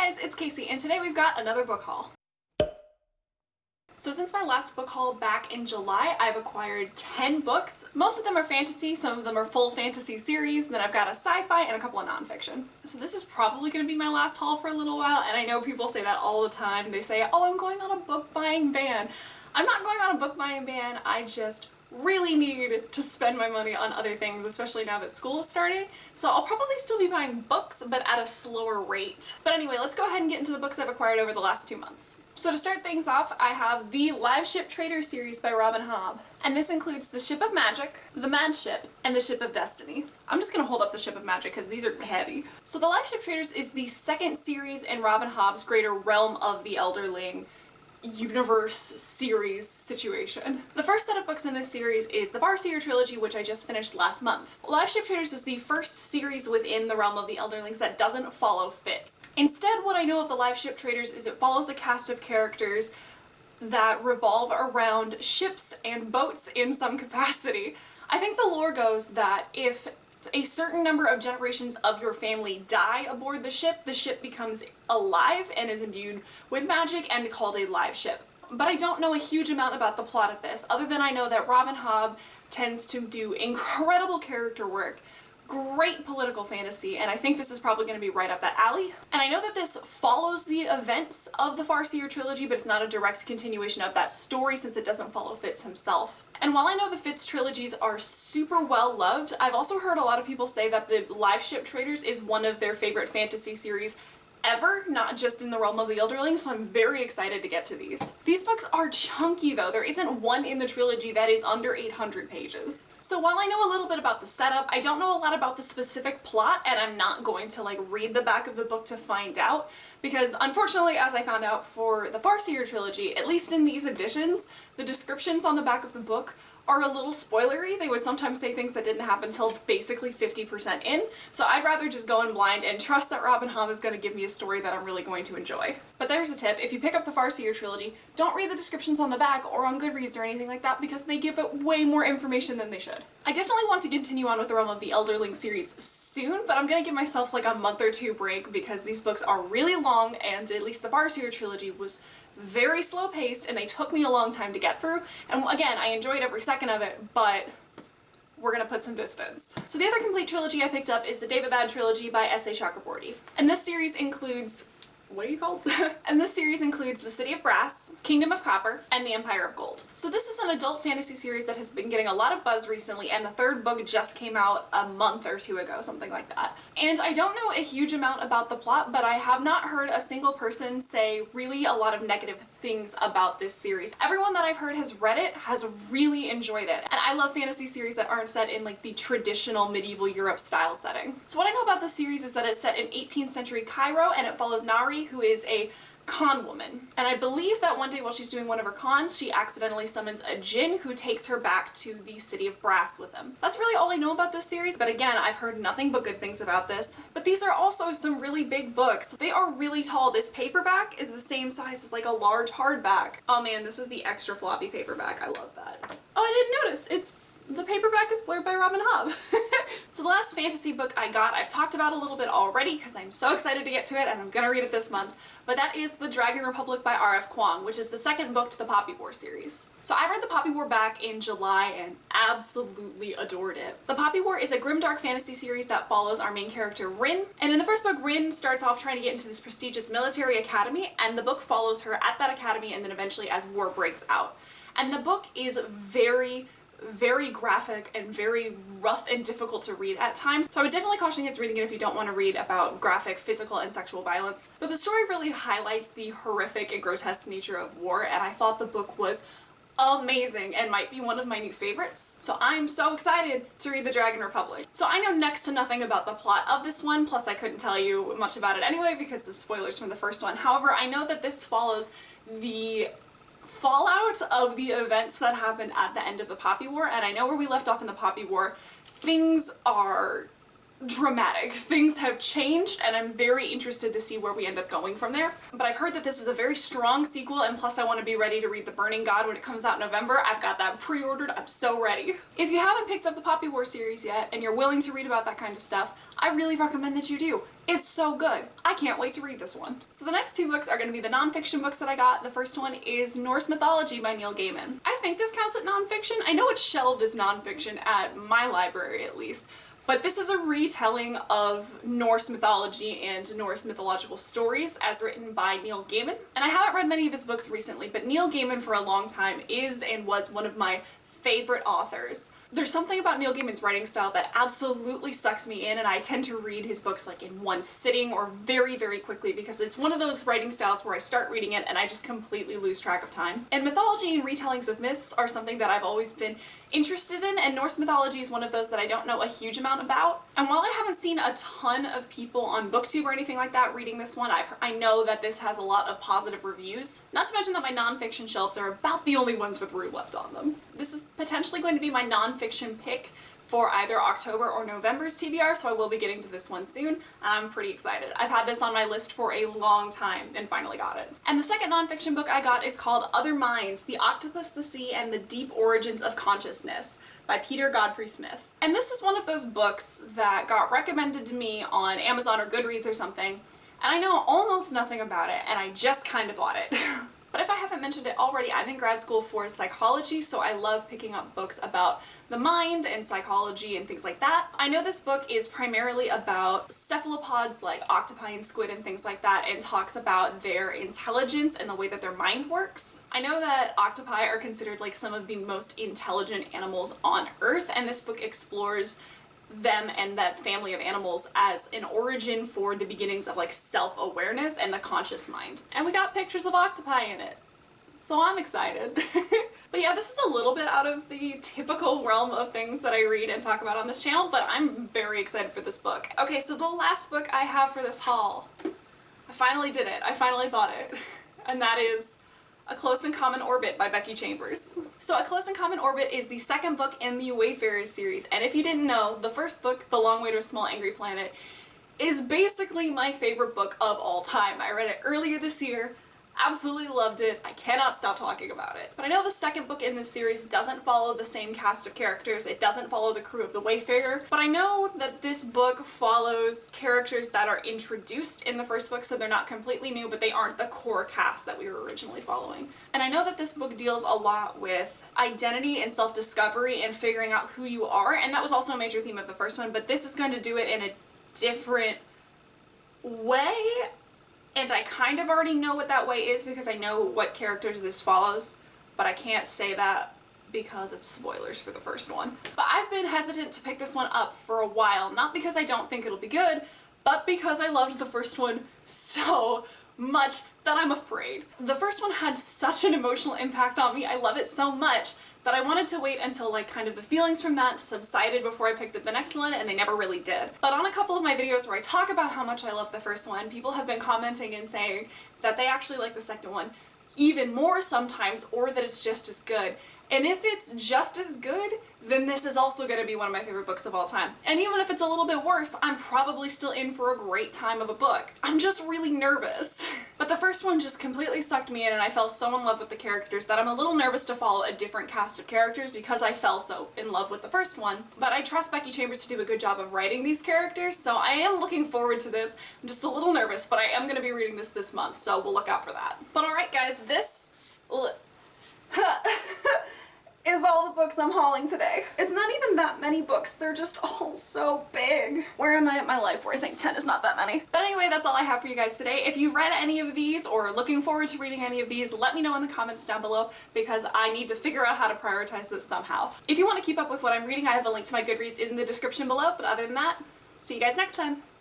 guys, it's Casey, and today we've got another book haul. So since my last book haul back in July, I've acquired 10 books. Most of them are fantasy, some of them are full fantasy series, and then I've got a sci-fi and a couple of nonfiction. So this is probably going to be my last haul for a little while, and I know people say that all the time. They say, oh, I'm going on a book buying ban. I'm not going on a book buying ban, I just really need to spend my money on other things, especially now that school is starting. So I'll probably still be buying books, but at a slower rate. But anyway, let's go ahead and get into the books I've acquired over the last 2 months. So to start things off, I have the Live Ship Trader series by Robin Hobb. And this includes the Ship of Magic, the Mad Ship, and the Ship of Destiny. I'm just gonna hold up the Ship of Magic because these are heavy. So the Live Ship Traders is the second series in Robin Hobb's greater Realm of the Elderling universe series situation. The first set of books in this series is the Farseer Trilogy, which I just finished last month. Live Ship Traders is the first series within the Realm of the Elderlings that doesn't follow Fitz. Instead, what I know of the Live Ship Traders is it follows a cast of characters that revolve around ships and boats in some capacity. I think the lore goes that if a certain number of generations of your family die aboard the ship becomes alive and is imbued with magic and called a live ship. But I don't know a huge amount about the plot of this, other than I know that Robin Hobb tends to do incredible character work, great political fantasy, and I think this is probably going to be right up that alley. And I know that this follows the events of the Farseer Trilogy, but it's not a direct continuation of that story since it doesn't follow Fitz himself. And while I know the Fitz trilogies are super well loved, I've also heard a lot of people say that the Live Ship Traders is one of their favorite fantasy series ever, not just in the Realm of the Elderling, so I'm very excited to get to these. These books are chunky though. There isn't one in the trilogy that is under 800 pages. So while I know a little bit about the setup, I don't know a lot about the specific plot, and I'm not going to read the back of the book to find out, because unfortunately, as I found out for the Farseer Trilogy, at least in these editions, the descriptions on the back of the book are a little spoilery. They would sometimes say things that didn't happen until basically 50% in, so I'd rather just go in blind and trust that Robin Hobb is going to give me a story that I'm really going to enjoy. But there's a tip: if you pick up the Farseer Trilogy, don't read the descriptions on the back or on Goodreads or anything like that, because they give it way more information than they should. I definitely want to continue on with the Realm of the Elderling series soon, but I'm going to give myself a month or two break because these books are really long, and at least the Farseer Trilogy was very slow paced and they took me a long time to get through. And again, I enjoyed every second of it, but we're gonna put some distance. So the other complete trilogy I picked up is the Daevabad Trilogy by S.A. Chakraborty. And this series includes, what are you called? And this series includes The City of Brass, Kingdom of Copper, and The Empire of Gold. So this is an adult fantasy series that has been getting a lot of buzz recently, and the third book just came out a month or two ago, something like that. And I don't know a huge amount about the plot, but I have not heard a single person say really a lot of negative things about this series. Everyone that I've heard has read it has really enjoyed it, and I love fantasy series that aren't set in the traditional medieval Europe style setting. So what I know about this series is that it's set in 18th century Cairo, and it follows Nari, who is a con woman. And I believe that one day while she's doing one of her cons, she accidentally summons a djinn who takes her back to the City of Brass with him. That's really all I know about this series, but again, I've heard nothing but good things about this. But these are also some really big books. They are really tall. This paperback is the same size as a large hardback. Oh man, this is the extra floppy paperback. I love that. Oh, I didn't notice. The paperback is blurred by Robin Hobb. So the last fantasy book I got, I've talked about a little bit already because I'm so excited to get to it and I'm gonna read it this month, but that is The Dragon Republic by R.F. Kuang, which is the second book to the Poppy War series. So I read the Poppy War back in July and absolutely adored it. The Poppy War is a grimdark fantasy series that follows our main character Rin, and in the first book, Rin starts off trying to get into this prestigious military academy, and the book follows her at that academy and then eventually as war breaks out. And the book is very graphic and very rough and difficult to read at times, so I would definitely caution against reading it if you don't want to read about graphic physical and sexual violence. But the story really highlights the horrific and grotesque nature of war, and I thought the book was amazing and might be one of my new favorites. So I'm so excited to read The Dragon Republic. So I know next to nothing about the plot of this one, plus I couldn't tell you much about it anyway because of spoilers from the first one. However, I know that this follows the fallout of the events that happened at the end of the Poppy War, and I know where we left off in the Poppy War. Things are dramatic. Things have changed, and I'm very interested to see where we end up going from there. But I've heard that this is a very strong sequel, and plus I want to be ready to read The Burning God when it comes out in November. I've got that pre-ordered. I'm so ready. If you haven't picked up the Poppy War series yet, and you're willing to read about that kind of stuff, I really recommend that you do. It's so good. I can't wait to read this one. So the next two books are going to be the nonfiction books that I got. The first one is Norse Mythology by Neil Gaiman. I think this counts as nonfiction. I know it's shelved as nonfiction at my library at least, but this is a retelling of Norse mythology and Norse mythological stories as written by Neil Gaiman. And I haven't read many of his books recently, but Neil Gaiman for a long time is and was one of my favorite authors. There's something about Neil Gaiman's writing style that absolutely sucks me in, and I tend to read his books like in one sitting or very, very quickly because it's one of those writing styles where I start reading it and I just completely lose track of time. And mythology and retellings of myths are something that I've always been interested in, and Norse mythology is one of those that I don't know a huge amount about. And while I haven't seen a ton of people on BookTube or anything like that reading this one, I know that this has a lot of positive reviews. Not to mention that my nonfiction shelves are about the only ones with room left on them. This is potentially going to be my nonfiction pick for either October or November's TBR, so I will be getting to this one soon, and I'm pretty excited. I've had this on my list for a long time and finally got it. And the second nonfiction book I got is called Other Minds: The Octopus, the Sea, and the Deep Origins of Consciousness by Peter Godfrey Smith. And this is one of those books that got recommended to me on Amazon or Goodreads or something, and I know almost nothing about it, and I just kind of bought it. But if I haven't mentioned it already, I'm in grad school for psychology, so I love picking up books about the mind and psychology and things like that. I know this book is primarily about cephalopods like octopi and squid and things like that, and talks about their intelligence and the way that their mind works. I know that octopi are considered like some of the most intelligent animals on Earth, and this book explores them and that family of animals as an origin for the beginnings of like self-awareness and the conscious mind. And we got pictures of octopi in it, so I'm excited. But yeah, this is a little bit out of the typical realm of things that I read and talk about on this channel, but I'm very excited for this book. Okay, so the last book I have for this haul, I finally did it. I finally bought it, and that is A Close and Common Orbit by Becky Chambers. So A Close and Common Orbit is the second book in the Wayfarers series, and if you didn't know, the first book, The Long Way to a Small Angry Planet, is basically my favorite book of all time. I read it earlier this year, absolutely loved it, I cannot stop talking about it. But I know the second book in this series doesn't follow the same cast of characters, it doesn't follow the crew of the Wayfarer, but I know that this book follows characters that are introduced in the first book, so they're not completely new, but they aren't the core cast that we were originally following. And I know that this book deals a lot with identity and self-discovery and figuring out who you are, and that was also a major theme of the first one, but this is going to do it in a different way. And I kind of already know what that way is because I know what characters this follows, but I can't say that because it's spoilers for the first one. But I've been hesitant to pick this one up for a while, not because I don't think it'll be good, but because I loved the first one so much that I'm afraid. The first one had such an emotional impact on me, I love it so much, that I wanted to wait until like kind of the feelings from that subsided before I picked up the next one, and they never really did. But on a couple of my videos where I talk about how much I love the first one, people have been commenting and saying that they actually like the second one even more sometimes, or that it's just as good. And if it's just as good, then this is also going to be one of my favorite books of all time. And even if it's a little bit worse, I'm probably still in for a great time of a book. I'm just really nervous. But the first one just completely sucked me in, and I fell so in love with the characters that I'm a little nervous to follow a different cast of characters because I fell so in love with the first one. But I trust Becky Chambers to do a good job of writing these characters, so I am looking forward to this. I'm just a little nervous, but I am going to be reading this month, so we'll look out for that. But alright guys, this is all the books I'm hauling today. It's not even that many books, they're just all so big. Where am I at my life where I think 10 is not that many? But anyway, that's all I have for you guys today. If you've read any of these or looking forward to reading any of these, let me know in the comments down below because I need to figure out how to prioritize this somehow. If you want to keep up with what I'm reading, I have a link to my Goodreads in the description below, but other than that, see you guys next time.